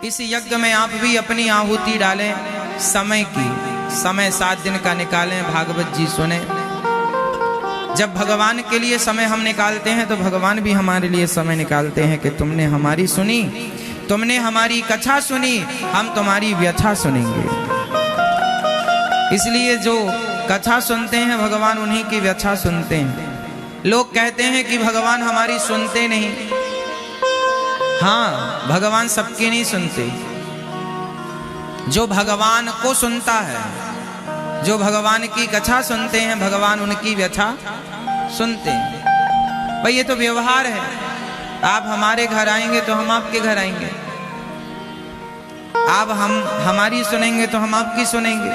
इस यज्ञ में आप भी अपनी आहुति डालें, समय की, समय 7 दिन का निकालें। भागवत जी सुने। जब भगवान के लिए समय हम निकालते हैं तो भगवान भी हमारे लिए समय निकालते हैं कि तुमने हमारी सुनी, तुमने हमारी कथा सुनी, हम तुम्हारी व्यथा सुनेंगे। इसलिए जो कथा सुनते हैं भगवान उन्हीं की व्यथा सुनते हैं। लोग कहते हैं कि भगवान हमारी सुनते नहीं। हाँ, भगवान सबकी नहीं सुनते। जो भगवान को सुनता है, जो भगवान की कथा सुनते हैं, भगवान उनकी व्यथा सुनते हैं। भाई ये तो व्यवहार है। आप हमारे घर आएंगे तो हम आपके घर आएंगे, आप हमारी सुनेंगे तो हम आपकी सुनेंगे।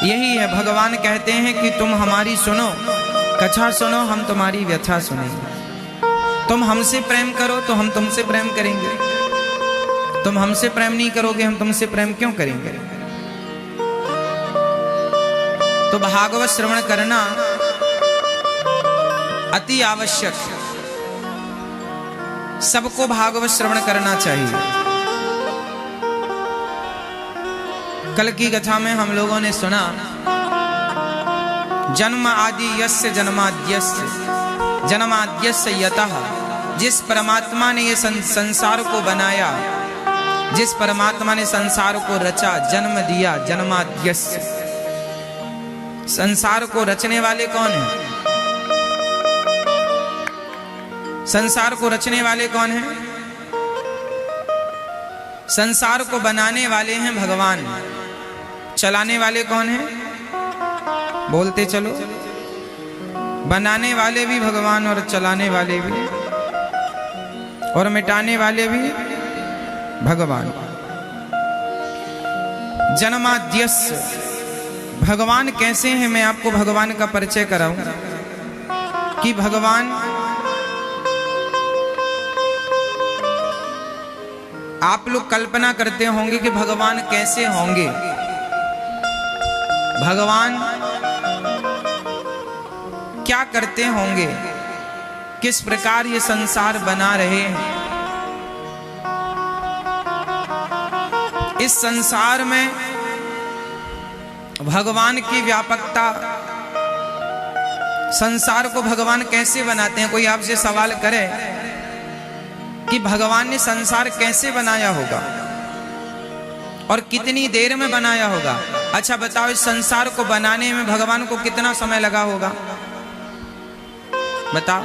यही है, भगवान कहते हैं कि तुम हमारी सुनो, कथा सुनो, हम तुम्हारी व्यथा सुनेंगे। तुम हमसे प्रेम करो तो हम तुमसे प्रेम करेंगे, तुम हमसे प्रेम नहीं करोगे, हम तुमसे प्रेम क्यों करेंगे। तो भागवत श्रवण करना अति आवश्यक है। सबको भागवत श्रवण करना चाहिए। कल की कथा में हम लोगों ने सुना, जन्म आदि यस्य जन्माद्यस्य जन्माद्यस्य यतः, जिस परमात्मा ने ये संसार को बनाया, जिस परमात्मा ने संसार को रचा, जन्म दिया, जन्माद्यस्य। संसार को रचने वाले कौन हैं? संसार को रचने वाले कौन हैं? संसार को बनाने वाले हैं भगवान। चलाने वाले कौन हैं? बोलते चलो। बनाने वाले भी भगवान और चलाने वाले भी और मिटाने वाले भी भगवान। जन्माद्यस्य भगवान कैसे हैं? मैं आपको भगवान का परिचय कराऊं कि भगवान, आप लोग कल्पना करते होंगे कि भगवान कैसे होंगे। भगवान क्या करते होंगे, किस प्रकार ये संसार बना रहे हैं। इस संसार में भगवान की व्यापकता, संसार को भगवान कैसे बनाते हैं। कोई आपसे सवाल करे कि भगवान ने संसार कैसे बनाया होगा और कितनी देर में बनाया होगा। अच्छा बताओ, इस संसार को बनाने में भगवान को कितना समय लगा होगा? बताओ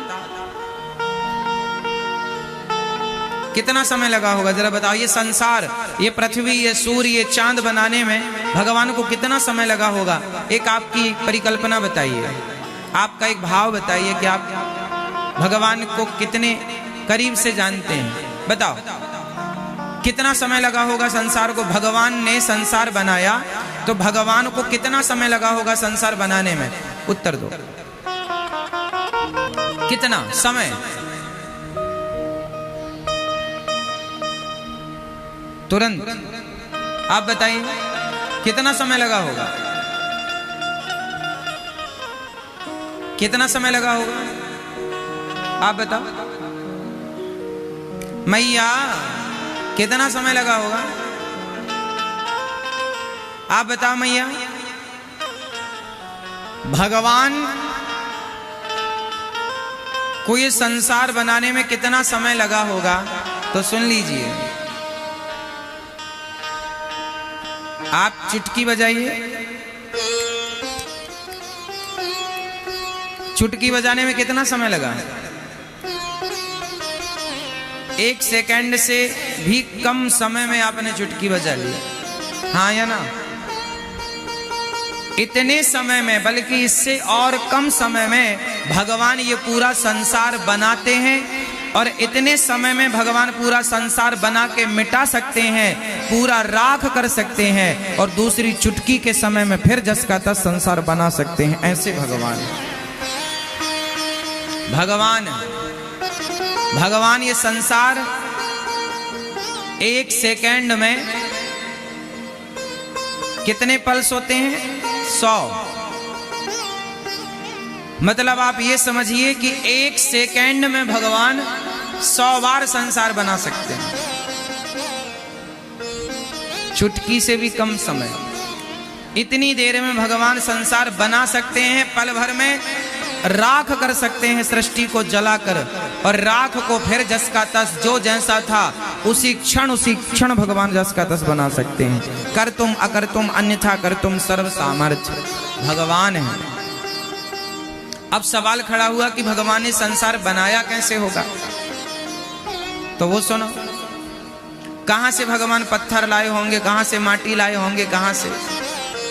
कितना समय लगा होगा, जरा बताओ। ये संसार, ये पृथ्वी, ये सूर्य, ये चांद बनाने में भगवान को कितना समय लगा होगा? एक आपकी परिकल्पना बताइए, आपका एक भाव बताइए कि आप भगवान को कितने करीब से जानते हैं। बताओ कितना समय लगा होगा संसार को? भगवान ने संसार बनाया तो भगवान को कितना समय लगा होगा संसार बनाने में? उत्तर दो, कितना समय? तुरंत आप बताइए कितना समय लगा होगा? कितना समय लगा होगा? आप बताओ मैया, कितना समय लगा होगा? आप बताओ मैया। भगवान को ये संसार बनाने में कितना समय लगा होगा? तो सुन लीजिए, आप चुटकी बजाइए। चुटकी बजाने में कितना समय लगा? 1 सेकंड से भी कम समय में आपने चुटकी बजा ली, हाँ या ना? इतने समय में, बल्कि इससे और कम समय में भगवान ये पूरा संसार बनाते हैं और इतने समय में भगवान पूरा संसार बना के मिटा सकते हैं, पूरा राख कर सकते हैं और दूसरी चुटकी के समय में फिर जस का तस संसार बना सकते हैं। ऐसे भगवान ये संसार 1 सेकंड में कितने पल्स होते हैं? 100। मतलब आप ये समझिए कि 1 सेकंड में भगवान 100 बार संसार बना सकते हैं। चुटकी से भी कम समय, इतनी देर में भगवान संसार बना सकते हैं। पल भर में राख कर सकते हैं सृष्टि को जलाकर, और राख को फिर जस का तस, जो जैसा था उसी क्षण भगवान जस का तस बना सकते हैं। कर तुम अकर तुम अन्यथा कर तुम सर्व सामर्थ्य भगवान है। अब सवाल खड़ा हुआ कि भगवान ने संसार बनाया कैसे होगा, तो वो सुनो, कहां से भगवान पत्थर लाए होंगे, कहां से माटी लाए होंगे, कहां से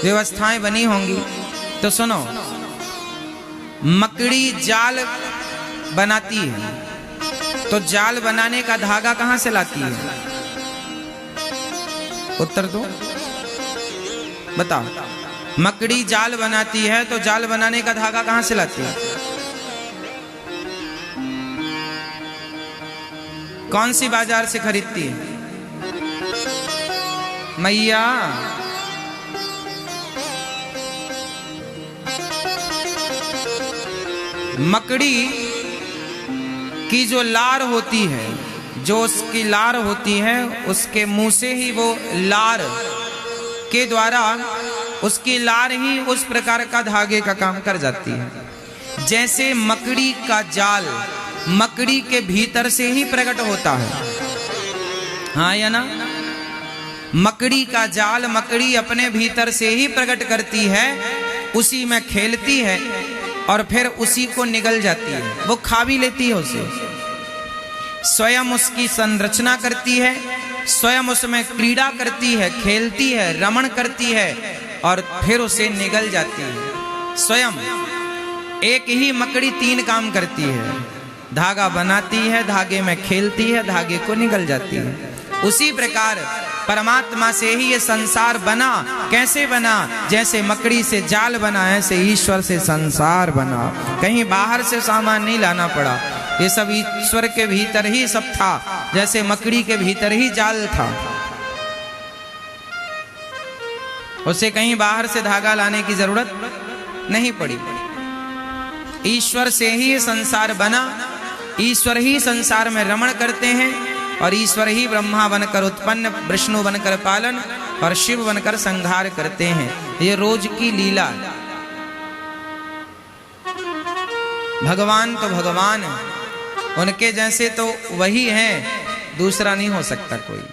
व्यवस्थाएं बनी होंगी। तो सुनो, मकड़ी जाल बनाती है, तो जाल बनाने का धागा कहां से लाती है? उत्तर दो, बताओ। मकड़ी जाल बनाती है तो जाल बनाने का धागा कहां से लाती है? कौन सी बाजार से खरीदती है? मैया, मकड़ी की जो लार होती है, जो उसकी लार होती है, उसके मुंह से ही वो लार के द्वारा उसकी लार ही उस प्रकार का धागे का काम कर जाती है। जैसे मकड़ी का जाल मकड़ी के भीतर से ही प्रकट होता है, हाँ या ना? मकड़ी का जाल मकड़ी अपने भीतर से ही प्रकट करती है, उसी में खेलती है और फिर उसी को निगल जाती है, वो खा भी लेती है उसे, स्वयं उसकी संरचना करती है, स्वयं उसमें क्रीड़ा करती है, खेलती है, रमण करती है और फिर उसे निगल जाती है। स्वयं एक ही मकड़ी तीन काम करती है, धागा बनाती है, धागे में खेलती है, धागे को निगल जाती है। उसी प्रकार परमात्मा से ही ये संसार बना। कैसे बना? जैसे मकड़ी से जाल बना, ऐसे ईश्वर से संसार बना। कहीं बाहर से सामान नहीं लाना पड़ा, ये सब ईश्वर के भीतर ही सब था, जैसे मकड़ी के भीतर ही जाल था, उसे कहीं बाहर से धागा लाने की जरूरत नहीं पड़ी। ईश्वर से ही संसार बना, ईश्वर ही संसार में रमण करते हैं और ईश्वर ही ब्रह्मा बनकर उत्पन्न, विष्णु बनकर पालन और शिव बनकर संहार करते हैं। ये रोज की लीला। भगवान तो भगवान है, उनके जैसे तो वही हैं, दूसरा नहीं हो सकता कोई।